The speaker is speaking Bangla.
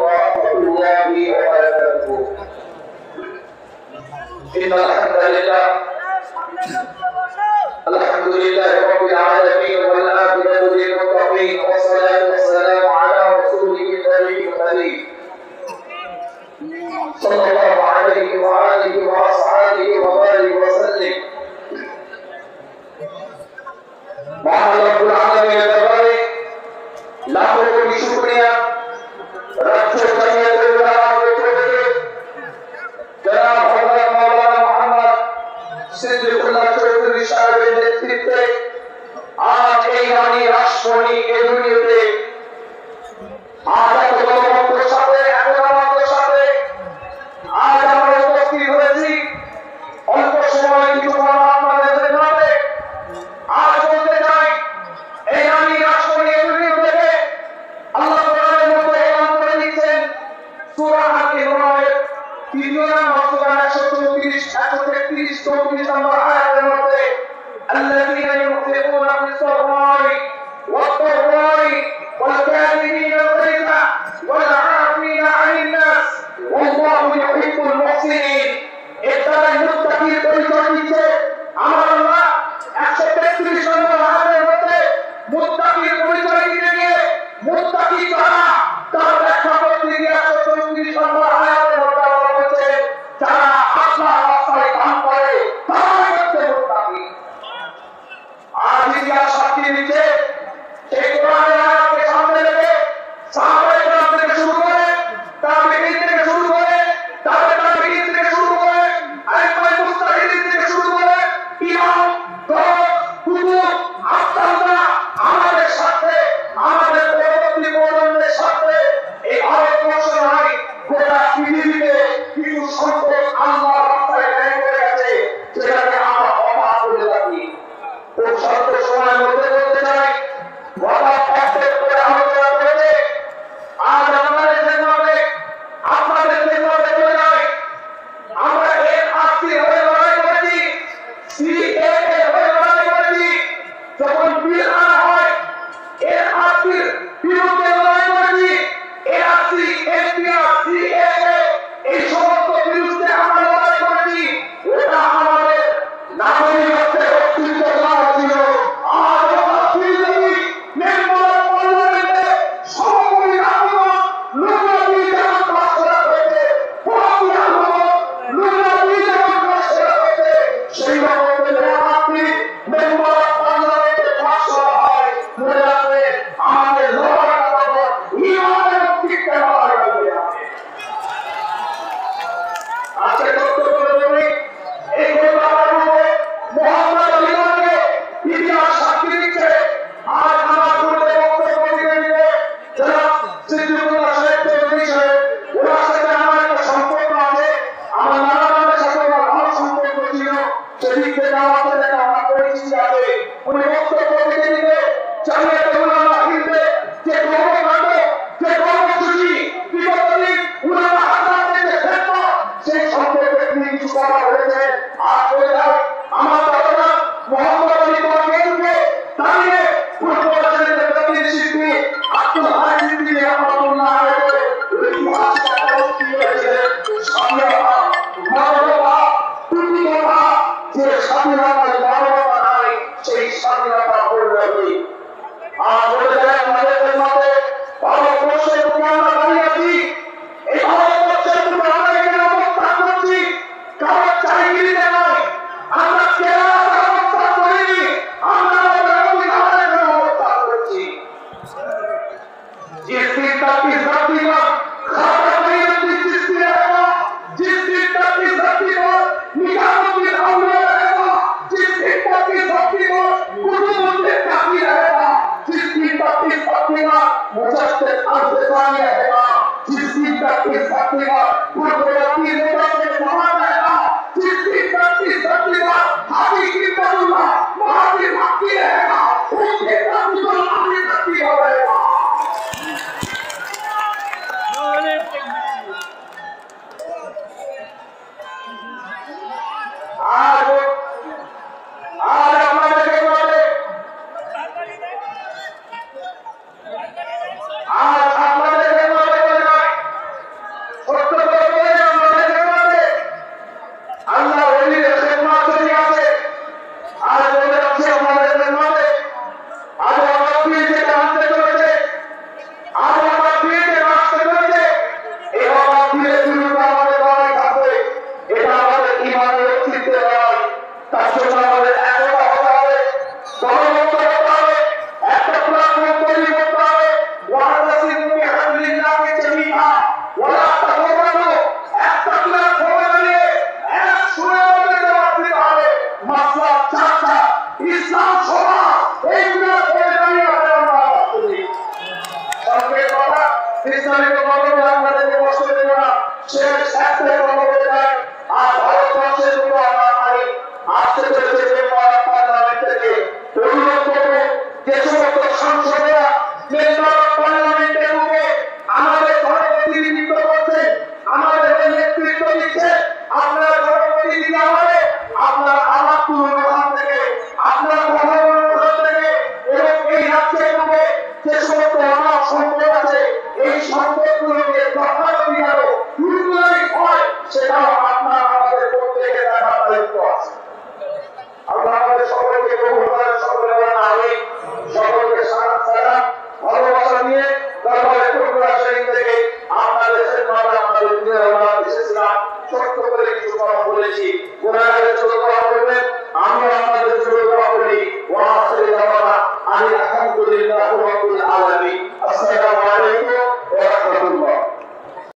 ورحمة الله وبركاته. إن الحمد لله رب العالمين والعاقبة للمتقين والصلاة والسلام على رسوله النبي الكريم صلى الله عليه وآله وأصحابه وبارك وسلم. মহান রব্বুল আলামিনের দরবারে লাখো কোটি শুকরিয়া রাজ্য জামিয়াতুল উলামার পক্ষ থেকে জনাব হযরত মাওলানা মুহাম্মদ সিদ্দিকুল্লাহ চৌধুরী সাহেবের নেতৃত্বে আজ এই রানী রাষ্ট্রমণি এই দুনিয়াতে আজ এত গণতন্ত্রের সাথে একতার সাথে আজ আমরা উপস্থিত হয়েছি। অল্প সময় কিছু কথা আপনাদের জানাবে। আজ বলতে চাই এই রানী রাষ্ট্রমণি এই দুনিয়া থেকে আল্লাহ কোরআনের মধ্যে এলান করে দিচ্ছেন সূরা আল-ইমরানের 3 নম্বর সূরা 134 133 34 নম্বর আয়াতের মধ্যে الذين ينفقون في السراء والضراء والكاظمين الغيظ والعافين عن الناس والله يحب المحسنين। এটা মুত্তাকির পরিচয় দিচ্ছে আমার আল্লাহ 133 নম্বর আয়াতের মধ্যে মুত্তাকির পরিচয় দিতে গিয়ে মুত্তাকি কারা তার ব্যাখ্যা করতে গিয়ে 134 নম্বর আয়াতের মধ্যে বলা হয়েছে যারা আল্লাহর রাস্তায় কাজ করে তারাই হচ্ছে মুত্তাকি। আজ ইতিহাস সাক্ষী দিচ্ছে সেই কোরআনের আয়াতকে সামনে রেখে সাহাবায়ে কেরাম থেকে শুরু করে তাবেঈন থেকে শুরু করে তাবেঈন থেকে শুরু করে আইমায়ে মুজতাহিদিন থেকে শুরু করে ইমাম কুতুব আফতালরা আমাদের সাথে আমাদের পরবর্তী প্রজন্মের সাথে এই ভারতবর্ষ নয় গোটা পৃথিবীতে কিছু সংখ্যক আল্লাহর রাস্তায় ব্যয় করে গেছে যেটাকে আমরা অবাক বলে থাকি। খুব স্বল্প সময়ের মধ্যে বলতে চাই হঠাৎ এক করে আলোচনা করেছে আজ আমাদের যেভাবে আপনাদের যেভাবে চলে যায় আমরা এর আজকে হয়ে লড়াই করেছি সিএএ হয়ে লড়াই করেছি যখন বিল আনা হয় এর আজকে বিরুদ্ধে লড়াই করেছি এআরসি এনপিআর সিএএ এই সমস্ত বিরুদ্ধে আমরা লড়াই করেছি। এটা আমাদের নাগরিকত্বের অস্তিত্ব দেওয়া ছিল। আজ অস্তিত্বই মেম্বার পার্লামেন্টে সভাপতি রাখুন লুকাবি যেমন পাশ করা হয়েছে সভাপতি রাখুন লুকাবি যেমন পাশ করা হয়েছে সেই রকম আপনি মেম্বার পার্লামেন্টে পাশ করা হয় মনে রাখবে আমাদের লড়াইটা তখন ইমানের অস্তিত্বে লড়াই করবে। আজকে বক্তব্য বলি এই কলকাতার মধ্যে মোহাম্মদ আলীকে ইতিহাস সাক্ষী দিচ্ছে। আজ আমার পূর্বে বক্তব্য দিতে দিতে জনাব সিদ্দিকুল্লাহ সাহেব চৌধুরী সাহেব ওনার সাথে আমার একটা সম্পর্ক আছে, আমার নানাবাদের সাথে আমার ভালো সম্পর্ক ছিল, সেদিক থেকে আমাদের একটা আমার পরিচিতি আছে। উনি বক্তব্য দিতে দিতে জামিয়াতুল উলামা হিন্দে যে কর্মকাণ্ড যে কর্মসূচি বিগত দিন উলামা হাজারদের যে ক্ষেত্র সেই সম্পর্কে কিছু করা হয়েছে। আজ বলে যায় আমার দাদা মোহাম্মদ আলী কোয়াকেলকে দাঁড়িয়ে পূর্ববাসীদের জাতির শিল্পী আব্দুল হাই সিদ্দিকী রহমাতুল্লাহ আলাইহি ইতিহাস কি হয়েছে স্বাধীনতা মানবতা প্রতিভা যে স্বাধীনতার মানবতা নাই সেই স্বাধীনতা বলবে। আজ বলে যায় আমাদের মধ্যে ভারতবর্ষের উপর আমরা দাঁড়িয়ে আছি, এই ভারতবর্ষের উপর আমরা এখানে অবস্থান করছি কারো চাইগিরিতে নয়, আমরা কেরালাতে অবস্থান করিনি, আমরা অবস্থান করছি। जिस दिन तक इस धरती पर खातमुद्दीन चिश्ती रहेगा, जिस दिन तक इस धरती पर निजामुद्दीन औलिया रहेगा, जिस दिन तक इस धरती पर कुतुबुद्दीन काफी रहेगा, जिस दिन तक इस धरती पर मुजद्दिद अल-फ़िसानी रहेगा, जिस दिन तक इस धरती पर पूर्ववर्ती नेताओं महान रहेगा, जिस दिन तक इस धरती पर हाजी किताबुल्लाह महावीर बाकी रहेगा, उसके तक मुसलमान धरती पर रहेगा। आज हमारे आज हमारे ইসলামিক মনোভাব আমাদেরকে কষ্ট দেবে না, সে স্বাস্থ্যের মনোভাব আর ভারতবর্ষের উপর আমরা আইন আসতে চলেছে যে পার্লামেন্ট থেকে পরিণত করবো যে সমস্ত সাংসদরা মেম্বার অফ পার্লামেন্টের উপরে আমাদের জনপ্রতিনিধিত্ব করছেন, আমাদের নেতৃত্ব দিচ্ছে, আপনারা জনপ্রতিনিধি আমাদের আপনার আমার পূর্বাভাস থেকে আপনার মহানুষ্ঠান থেকে এবং এই রাজ্যের উপরে যে সমস্ত মানব সম্পদ আছে এই সম্পদগুলোকে যথাযথ আরো ইউটিলাইজ হয় সেটাও আপনার আমাদের প্রত্যেকের দেখার দায়িত্ব আছে। আল্লাহ আমাদের সকলকে কবুল করেন, সকলে বলেন আমিন। সকলকে সালাম ভালোবাসা নিয়ে দরবারে কুরআন শরীফ থেকে আপনাদের সামনে আমাদের দিনের ওলামা এসেছিলাম, ছোট্ট করে কিছু কথা বলেছি। গুনাহের জন্য দোয়া করবেন, আমরা আপনাদের জন্য দোয়া করি। ওয়া আখিরু দাওয়ানা আলহামদুলিল্লাহি রাব্বিল আলামিন।